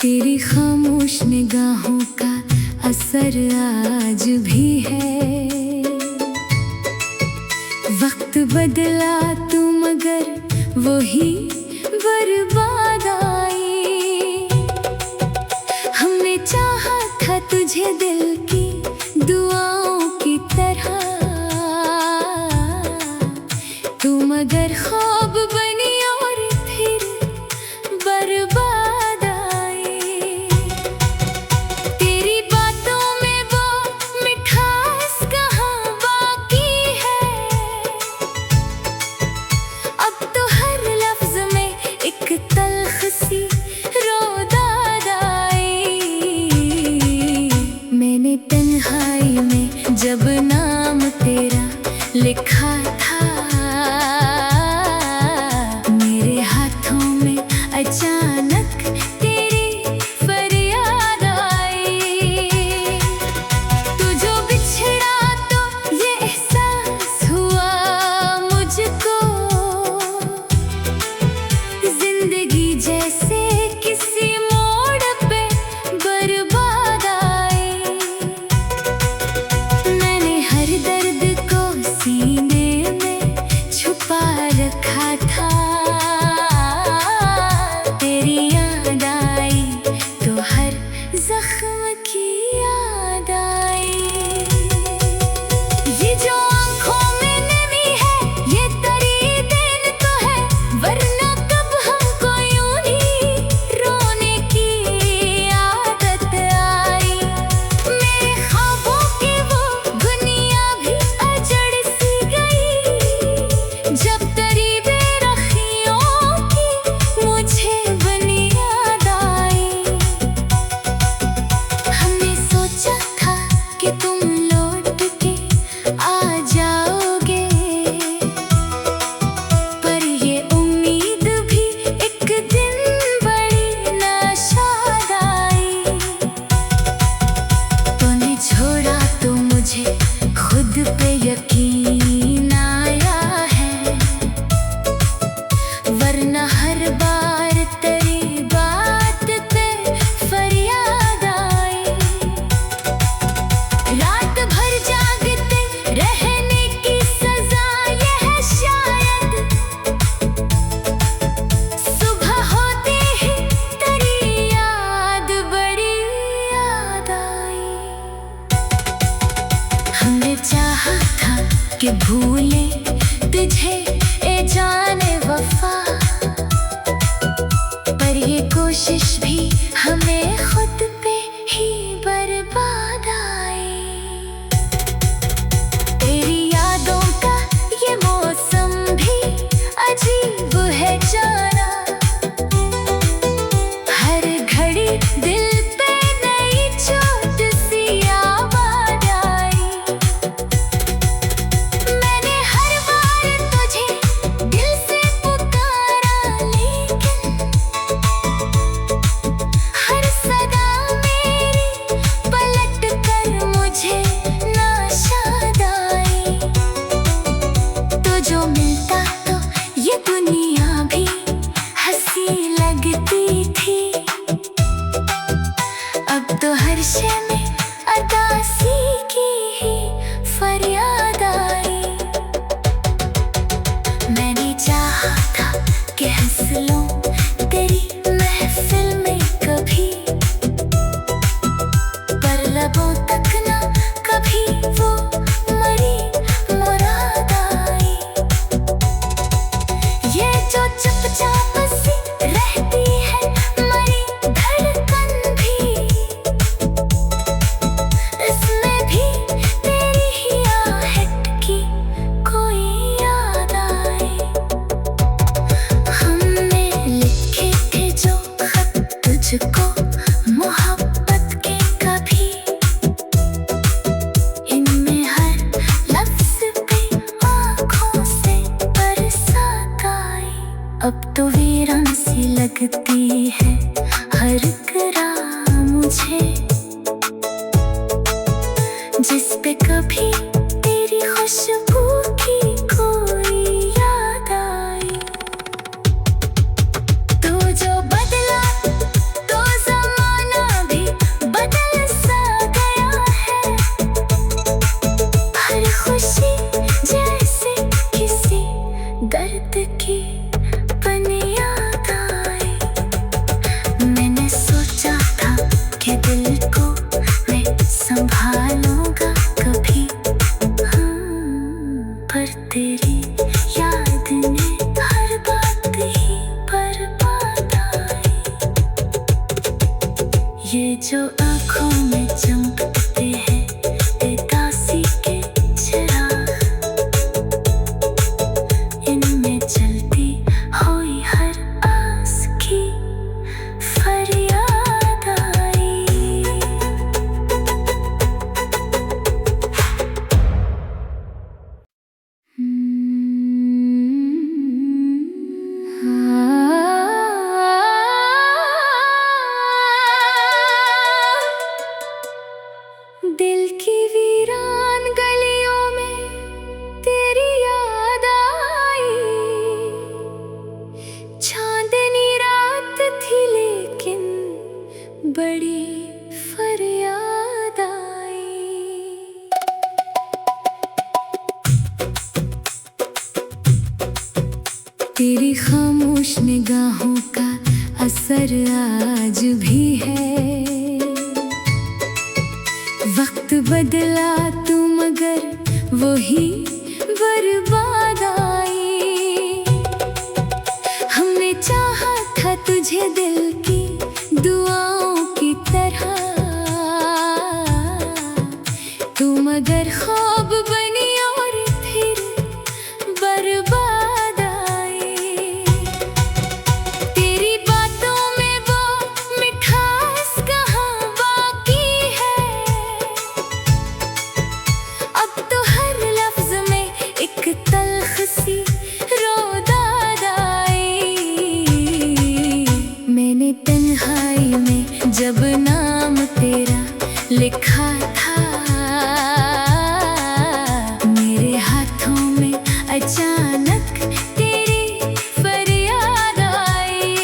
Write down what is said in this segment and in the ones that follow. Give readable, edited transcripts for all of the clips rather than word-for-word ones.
तेरी खामोश निगाहों का असर आज भी है। वक्त बदला तू मगर वही बर्बाद आई। हमने चाहा था तुझे दिल की दुआओं की तरह, तू मगर ख्वाब बनी और फिर बर्बाद आई। तेरी बातों में वो मिठास कहाँ बाकी है, अब तो हर लफ्ज में एक तल्ख सी रोदाद आई। मैंने तन्हाई में जब नाम तेरा लिखा था, मेरे हाथों में अचानक तेरी फरियाद आई। तू जो बिछड़ा तो ये एहसास हुआ मुझको, जिंदगी जैसे किसी मोड़ पे बर्बाद आई। मैंने हर दर्द को सीने में छुपा रखा था, तेरी याद आई तो हर जख्म की याद आई। ये जो आँखों में नमी है ये तेरी देन तो है, वरना कब हमको यूं ही रोने की आदत आई। मेरे ख्वाबों की वो दुनिया भी अजड़ सी गई, जब तेरी बेरखियों की मुझे बनी याद आई। हमने सोचा था कि तुम लौट के आ जाओगे, पर ये उम्मीद भी एक दिन बड़ी नाशाद आई। तूने छोड़ा तो मुझे खुद पे यकीन आया है, वरना हर बार तेरी बात पे फरियाद आई। रात भर जागते रहने की सजा ये है शायद, सुबह होते ही तेरी याद बड़ी याद आई। हमने चाहा था कि भूले तुझे ए जाने वफा, पर ये कोशिश भी हमें खुद पे ही बर्बाद आई। तेरी यादों का ये मौसम भी अजीब है जाना, हर घड़ी दिल पे नई चोट सी आवाज आई। मैंने हर बार तुझे दिल से पुकारा, लेकिन हर सदा मेरी पलट कर मुझे नाशाद आई। तो जो मिलता तो ये दुनिया भी हंसी लगती थी, अब तो हर शय में अदासी की ही फरियाद आई। मैंने चाहा था कि हंस लूं तेरी महफिल में कभी, पर लबों तक ना कभी वो मरी मुराद आई। ये जो चुपचाप सी रहती है मरी धड़कन भी, इसमें भी तेरी ही आहट की कोई याद आई। हमने लिखे थे जो खत तुझको मोहब्बत के कभी, इनमें हर लफ्ज पे आँखों से बरसात आई। अब तो वीरान सी लगती है हर राह मुझे, जिस पे कभी तेरी खुशबू की कोई याद आई। तू जो बदला तो ज़माना ये जो आँखों में चमकते हैं उदासी के चिराग, इनमें चलती हुई हर आस की फरियाद आई। दिल की वीरान गलियों में तेरी याद आई। चांदनी रात थी लेकिन बड़ी फरियाद आई। तेरी खामोश निगाहों का असर आज भी है। वक्त बदला तू मगर वही बर्बाद आई। हमने चाहा था तुझे दिल की दुआओं की तरह, तू मगर ख्वाब बनी और फिर बर्बाद आई। तेरी बातों में वो मिठास कहाँ बाकी है, अब तो हर लफ्ज में एक तल्ख सी रोदाद आई। मैंने तन्हाई में जब नाम तेरा लिखा था, मेरे हाथों में अचानक तेरी फरियाद आई।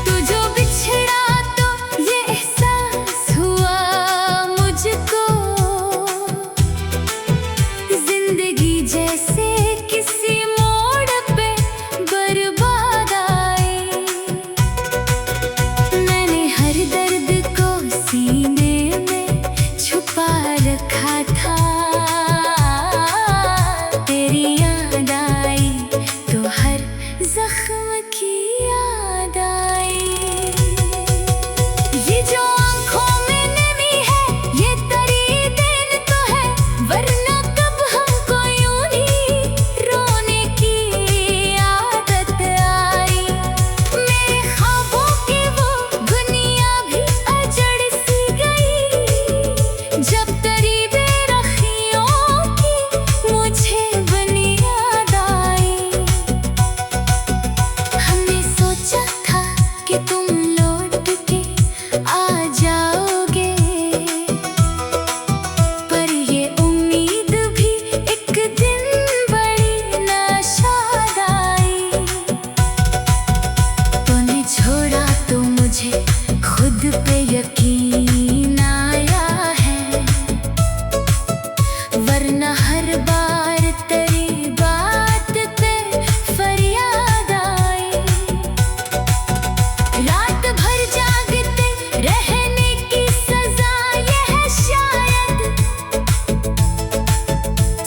तू जो बिछड़ा तो ये एहसास हुआ मुझको, जिंदगी जैसे किसी मोड़ पे बर्बाद आई। मैंने हर दर्द को सीने में छुपा रखा था, तेरी याद आई तो हर जख्म की याद आई। ये जो आँखों में नमी है ये तेरी देन तो है, वरना कब हमको यूं ही रोने की आदत आई। मेरे ख्वाबों की वो दुनिया भी अजड़ सी गई, जब तेरी बेरखियों की मुझे बनी याद आई। हमने सोचा था कि तुम लौट के आ जाओगे, पर ये उम्मीद भी एक दिन बड़ी नाशाद आई। तूने छोड़ा तो मुझे खुद पे यकीन आया है, वरना हर बार तेरी बात पे फरियाद आई। रात भर जागते रहने की सजा ये है शायद,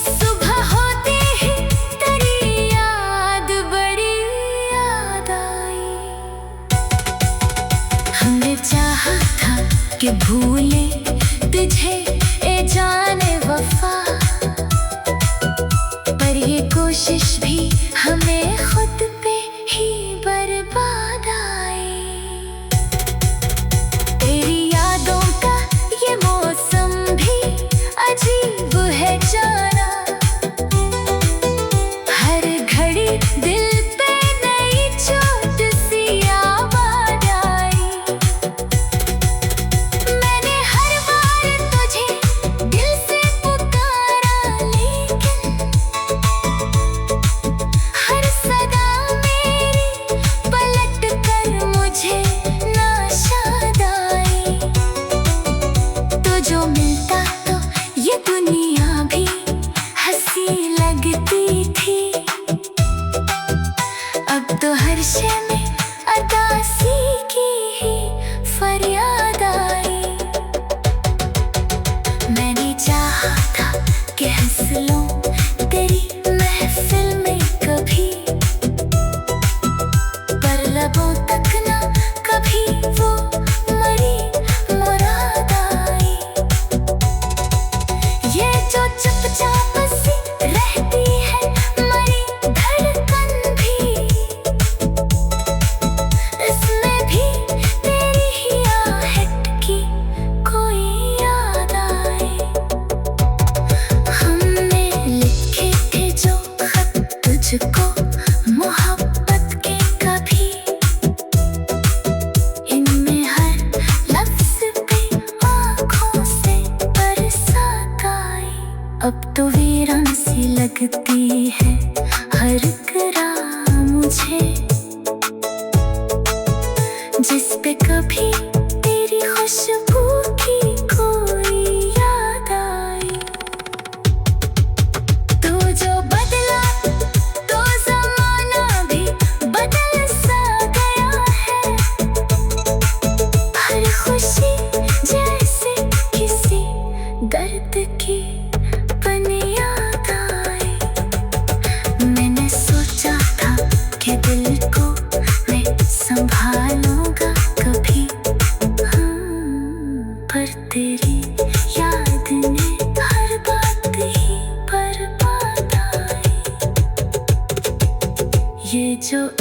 सुबह होते ही तेरी याद बड़ी याद आई। हमने चाहा था कि भूले तुझे ए जाने वफा, पर ये कोशिश भी हमें खुद पे ही बर्बाद आई। तेरी यादों का ये मौसम भी अजीब है जाना, हर घड़ी दिल पे नई चोट सी आवाज आई। मैंने हर बार तुझे दिल से पुकारा, लेकिन हर सदा मेरी पलट कर मुझे नाशाद आई। तो जो मिलता तो ये दुनिया भी हंसी लगती थी, अब तो हर शय में अदासी की ही फरियाद आई। मैंने चाहा था कि हंस लूं तेरी महफिल में कभी, पर लबों तक ना कभी वो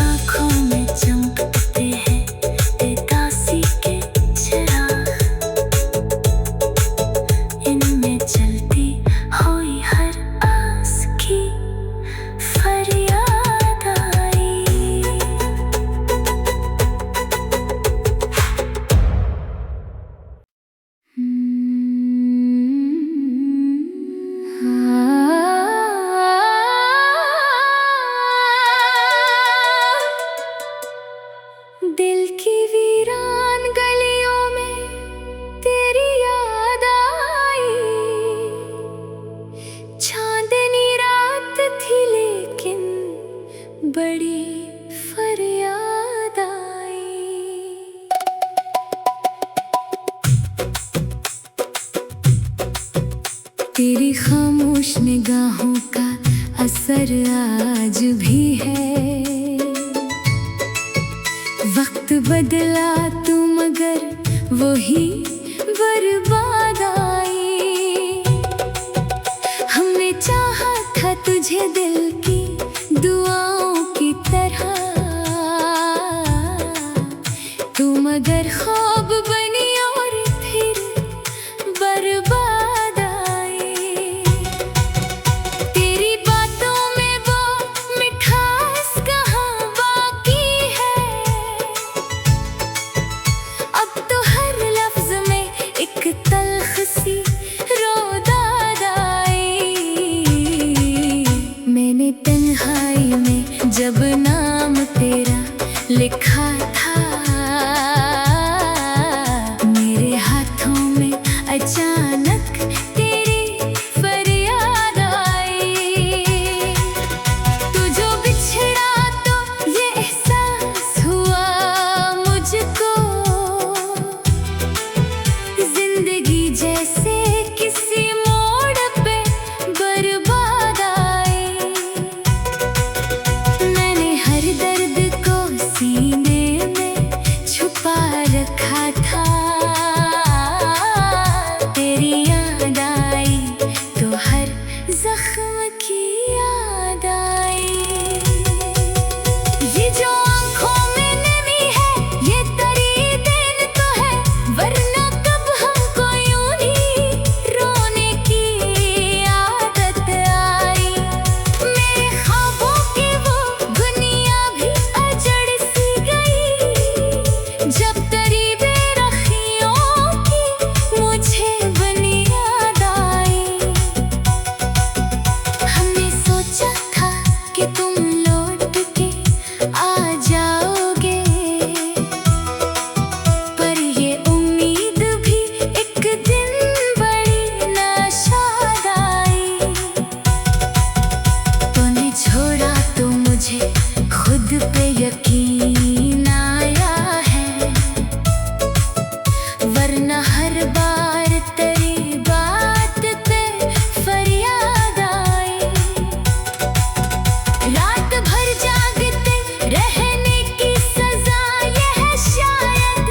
आँखों में चमकते हैं उदासी के चिराग, इनमें चलती हुई हर आस की फरियाद आई। दिल की वीरान गलियों में तेरी याद आई। चांदनी रात थी लेकिन बड़ी फरियाद आई। तेरी खामोश निगाहों का असर आज भी है। वक्त बदला तू मगर वही बर्बाद आई। हमने चाहा था तुझे दिल की दुआओं की तरह, तू मगर ख्वाब बनी और फिर बर्बाद आई। तेरी बातों में वो मिठास कहाँ बाकी है, अब तो हर लफ्ज में एक तल्ख सी रोदाद आई। मैंने तन्हाई में जब नाम तेरा लिखा था, मेरे हाथों में अचानक तेरी फरियाद आई। तू जो बिछड़ा तो ये एहसास हुआ मुझको, जिंदगी जैसे किसी मोड़ पे बर्बाद आई। मैंने हर दर्द को सीने में छुपा रखा था, तेरी याद आई तो हर जख्म की याद आई। ये जो आँखों में नमी है ये तेरी देन तो है, वरना कब हमको यूं ही रोने की आदत आई। मेरे ख्वाबों की वो दुनिया भी अजड़ सी गई, जब तेरी बेरखियों की मुझे बुनियाद आई। हमने सोचा था कि तुम लौट के आ जाओगे, पर ये उम्मीद भी एक दिन बड़ी नाशाद आई। तूने छोड़ा तो मुझे खुद पे यकीन आया है, वरना हर बार तेरी बात पे फरियाद आई। रात भर जागते रहने की सजा ये है शायद,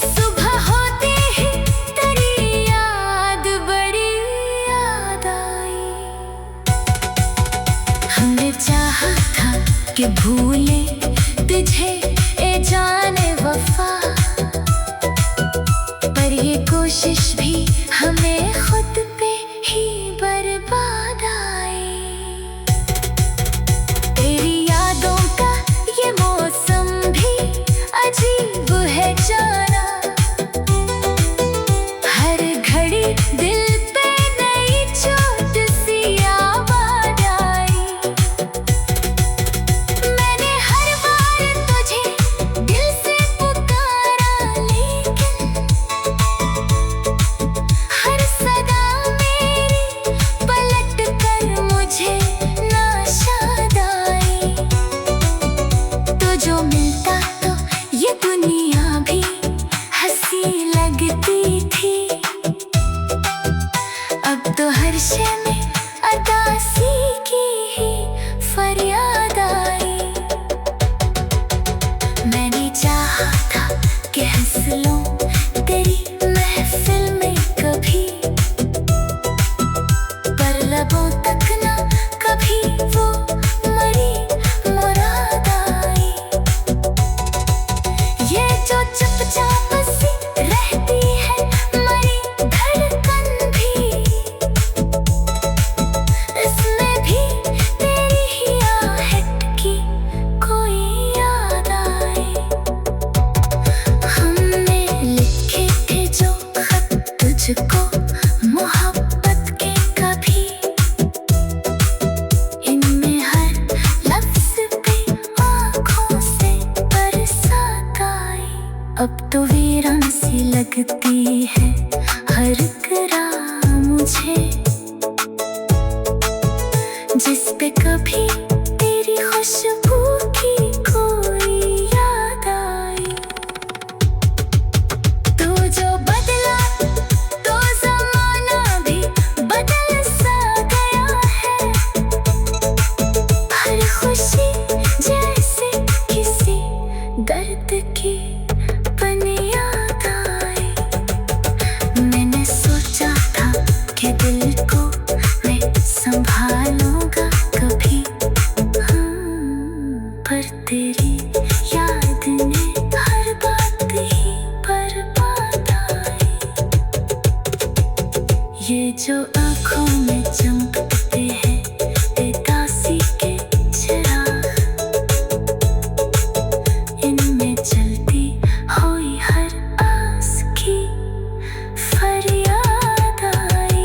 सुबह होते ही तेरी याद बड़ी याद आई। हमने चाहा था कि भूले तुझे ए जाने वफा, पर ये कोशिश भी हमें खुद पे ही बर्बाद आई। तेरी यादों का ये मौसम भी अजीब है जाना, हर घड़ी दिल पे नई चोट सी आवाज आई। मैंने हर बार तुझे दिल से पुकारा, लेकिन हर सदा मेरी पलट कर मुझे नाशाद आई। तो जो मिलता तो ये दुनिया भी हंसी लगती थी, अब तो हर शय में उदासी की ही फरियाद आई। मैंने चाहा था कि हंस लूं तेरी महफिल में कभी, पर लबों तक ना कभी वो मरी लगती है हर करा मुझे, जिस पे कभी तेरी खुशबू की कोई याद आई। तू जो बदला तो ज़माना भी बदल सा गया है। हर खुशी जैसे किसी दर्द की बन याद आई। मैंने सोचा था कि दिल को मैं संभालूंगा कभी, पर तेरी याद ने हर बात ही बर्बाद आई। ये जो आँखों में चमकते हैं उदासी के चिराग, इनमें चलती हुई हर आस की फरियाद आई।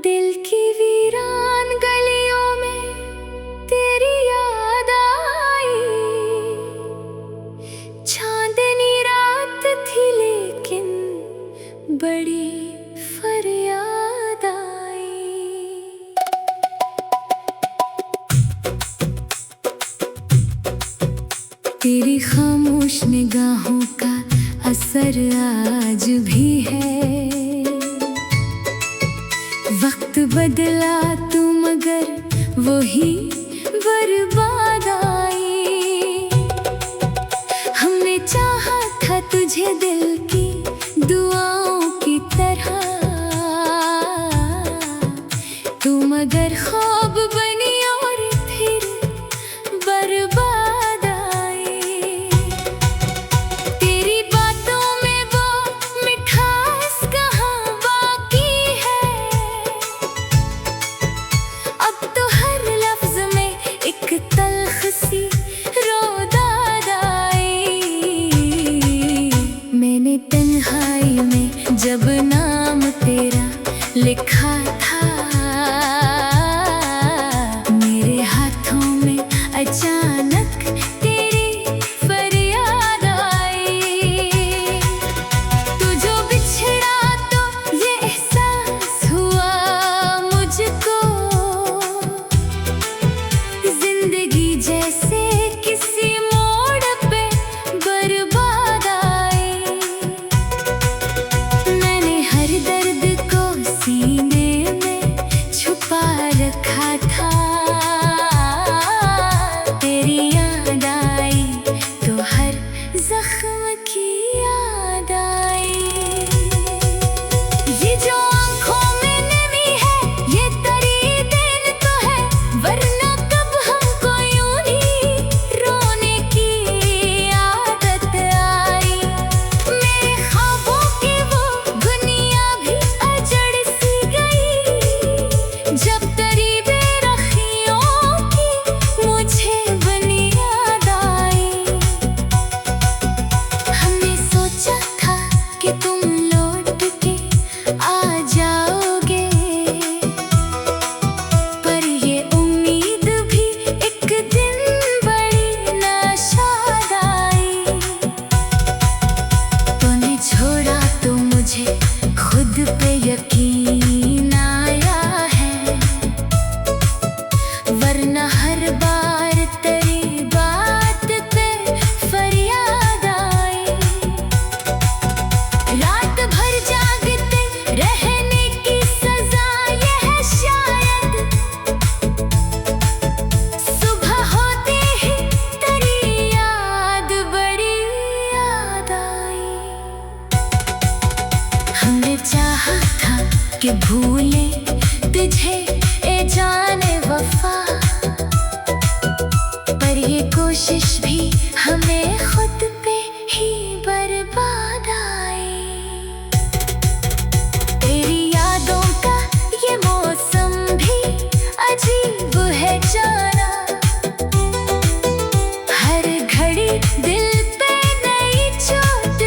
दिल की वीरान गलियों में तेरी याद आई। चांदनी रात थी लेकिन बड़ी फरियाद आई। तेरी खामोश निगाहों का असर आज भी है। वक्त बदला तू मगर वही बर्बाद आई। हमने चाहा था तुझे दिल की दुआओं की तरह, तू मगर ख्वाब बनी और फिर बर्बाद आई। तेरी बातों में वो मिठास कहाँ बाकी है। अब तो हर लफ्ज में एक तल्ख सी रोदाद आई। मैंने तन्हाई में जब नाम तेरा लिखा था, मेरे हाथों में अचानक तेरी फरियाद आई। तू जो बिछड़ा तो ये एहसास हुआ मुझको, जिंदगी जैसे किसी मोड़ पे बर्बाद आई। मैंने हर दर्द को सीने में छुपा रखा था। तेरी याद आई तो हर जख्म की याद आई। ये जो आँखों में नमी है ये तेरी देन तो है, वरना कब हमको यूं ही रोने की आदत आई। मेरे ख्वाबों की वो दुनिया भी अजड़ सी गई, जब तेरी बेरखियों की मुझे बनी याद आई। हमने सोचा था कि तुम लौट के आ जाओगे, पर ये उम्मीद भी एक दिन बड़ी नाशाद आई। तूने छोड़ा तो मुझे खुद पे यकीन आया है, वरना हर बार तेरी बात पे फरियाद आई। रात भर जागते रहने की सजा ये है शायद, सुबह होते ही तेरी याद बड़ी याद आई। हमने चाहा था कि भूले तुझे ए जाने वफा, पर ये कोशिश भी हमें खुद पे ही बर्बाद आई। तेरी यादों का ये मौसम भी अजीब है जाना, हर घड़ी दिल पे नई चोट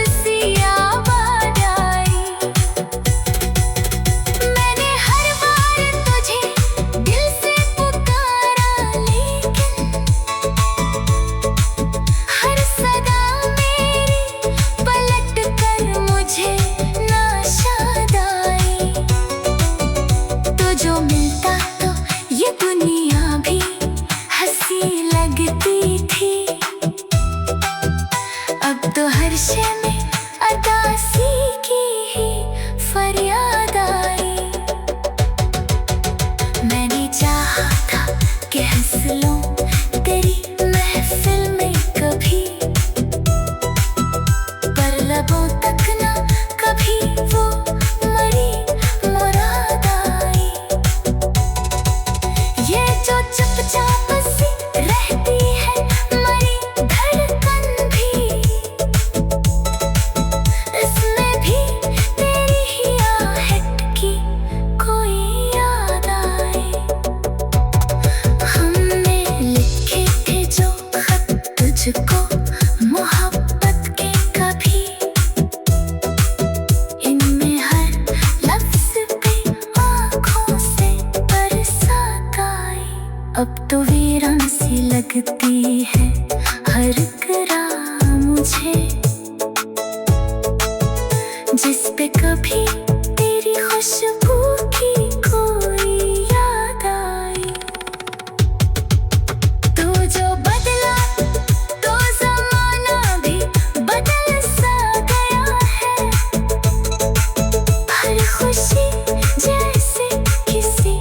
चलूं तेरी महफिल में कभी, पर लबों तक ना कभी वो मरी मुराद आई। ये जो चुपचाप सी रहती है मरी धड़कन भी, इसमें भी तेरी ही आहट की कोई याद आई। हमने लिखे थे जो खत तुझको मोहब्बत के कभी, इनमें हर लफ्ज पे आँखों से बरसात आई। अब तो वीरान सी लगती है हर राह मुझे, जिस पे कभी तेरी खुशबू की कोई याद आई। तू जो बदला तो ज़माना भी बदल सा गया है, हर खुशी जैसे किसी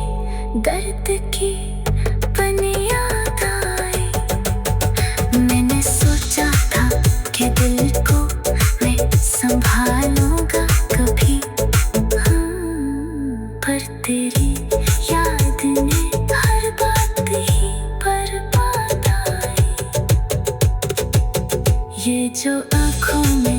दर्द की बन याद आई। मैंने सोचा था कि दिल को मैं संभालूंगा कभी, पर तेरी याद ने हर बात ही बर्बाद आई। ये जो आँखों में